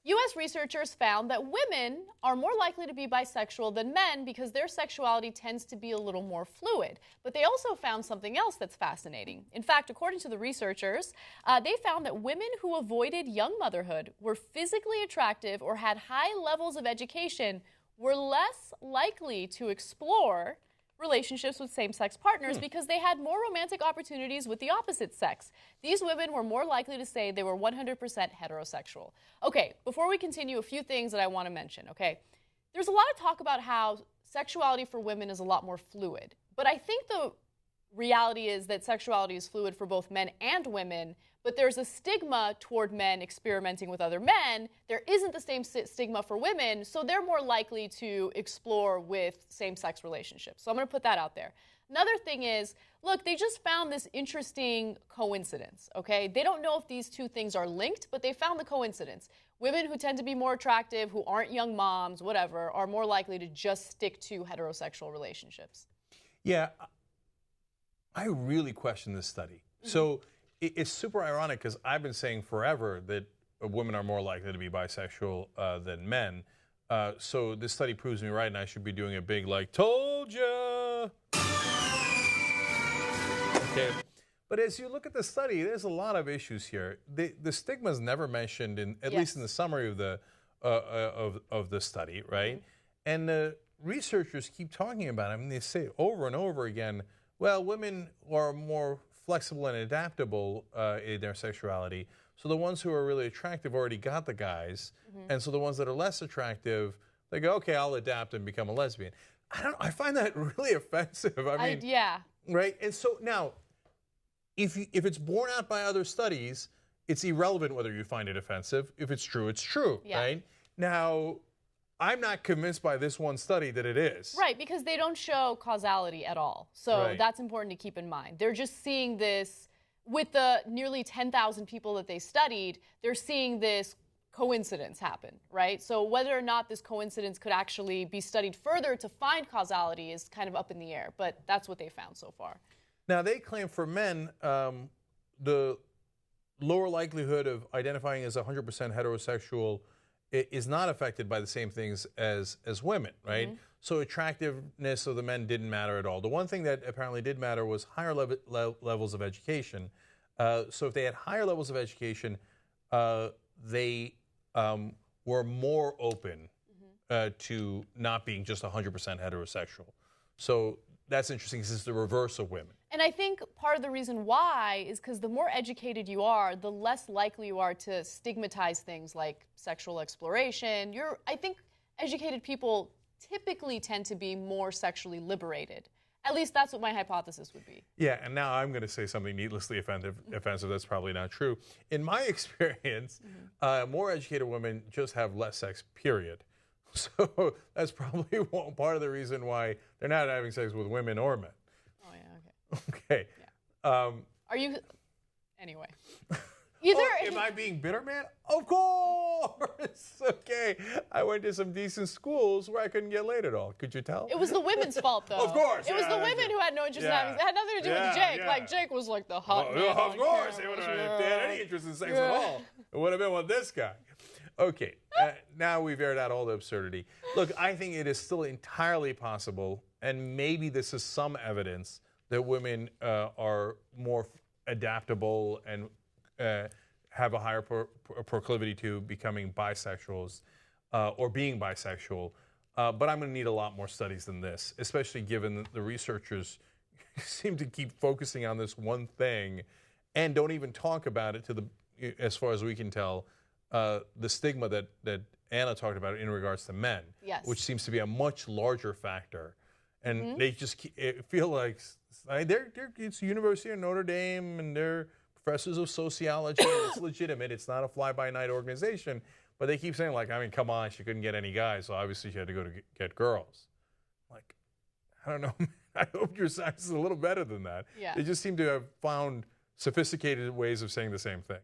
U.S. researchers found that women are more likely to be bisexual than men because their sexuality tends to be a little more fluid. But they also found something else that's fascinating. In fact, according to the researchers, they found that women who avoided young motherhood, were physically attractive, or had high levels of education were less likely to explore relationships with same-sex partners because they had more romantic opportunities with the opposite sex. These women were more likely to say they were 100% heterosexual. Okay, before we continue, a few things that I want to mention, okay? There's a lot of talk about how sexuality for women is a lot more fluid, but I think the reality is that sexuality is fluid for both men and women, but there's a stigma toward men experimenting with other men. There isn't the same stigma for women, so they're more likely to explore with same-sex relationships. So I'm going to put that out there. Another thing is, look, they just found this interesting coincidence, okay? They don't know if these two things are linked, but they found the coincidence. Women who tend to be more attractive, who aren't young moms, whatever, are more likely to just stick to heterosexual relationships. Yeah, I really question this study. So it's super ironic because I've been saying forever that women are more likely to be bisexual than men. So this study proves me right, and I should be doing a big, like, told ya. Okay. But as you look at the study, there's a lot of issues here. The stigma is never mentioned, at least in the summary of the study, right? And the researchers keep talking about it. I mean, they say over and over again, well, women are more flexible and adaptable in their sexuality. So the ones who are really attractive already got the guys. And so the ones that are less attractive, they go, okay, I'll adapt and become a lesbian. I find that really offensive. I mean, yeah. Right? And so now, if it's borne out by other studies, it's irrelevant whether you find it offensive. If it's true, it's true, right? Now, I'm not convinced by this one study that it is. Right, because they don't show causality at all. So that's important to keep in mind. They're just seeing this, with the nearly 10,000 people that they studied, they're seeing this coincidence happen, right? So whether or not this coincidence could actually be studied further to find causality is kind of up in the air, but that's what they found so far. Now, they claim for men, the lower likelihood of identifying as 100% heterosexual is not affected by the same things as women, right? So attractiveness of the men didn't matter at all. The one thing that apparently did matter was higher levels of education. So if they had higher levels of education, they were more open to not being just 100% heterosexual. So that's interesting because it's the reverse of women. And I think part of the reason why is because the more educated you are, the less likely you are to stigmatize things like sexual exploration. I think educated people typically tend to be more sexually liberated. At least that's what my hypothesis would be. Yeah, and now I'm going to say something needlessly offensive. That's probably not true. In my experience, more educated women just have less sex, period. So that's probably part of the reason why they're not having sex with women or men. Oh, yeah, okay. Yeah. Are you... Anyway. Am I being bitter, man? Of course! Okay. I went to some decent schools where I couldn't get laid at all. Could you tell? It was the women's fault, though. Of course. It was the women who had no interest in having... It had nothing to do with Jake. Yeah. Like, Jake was like the hot man. Of course. If they had any interest in sex at all, it would have been with this guy. Okay. Now we've aired out all the absurdity. Look, I think it is still entirely possible, and maybe this is some evidence, that women are more adaptable and have a higher proclivity to becoming bisexuals or being bisexual. But I'm going to need a lot more studies than this, especially given that the researchers seem to keep focusing on this one thing and don't even talk about it, as far as we can tell, the stigma that Anna talked about in regards to men, which seems to be a much larger factor. And they just feel like it's University of Notre Dame and they're professors of sociology. And it's legitimate. It's not a fly-by-night organization. But they keep saying, like, I mean, come on, she couldn't get any guys, so obviously she had to go to get girls. Like, I don't know. I hope your science is a little better than that. They just seem to have found sophisticated ways of saying the same thing.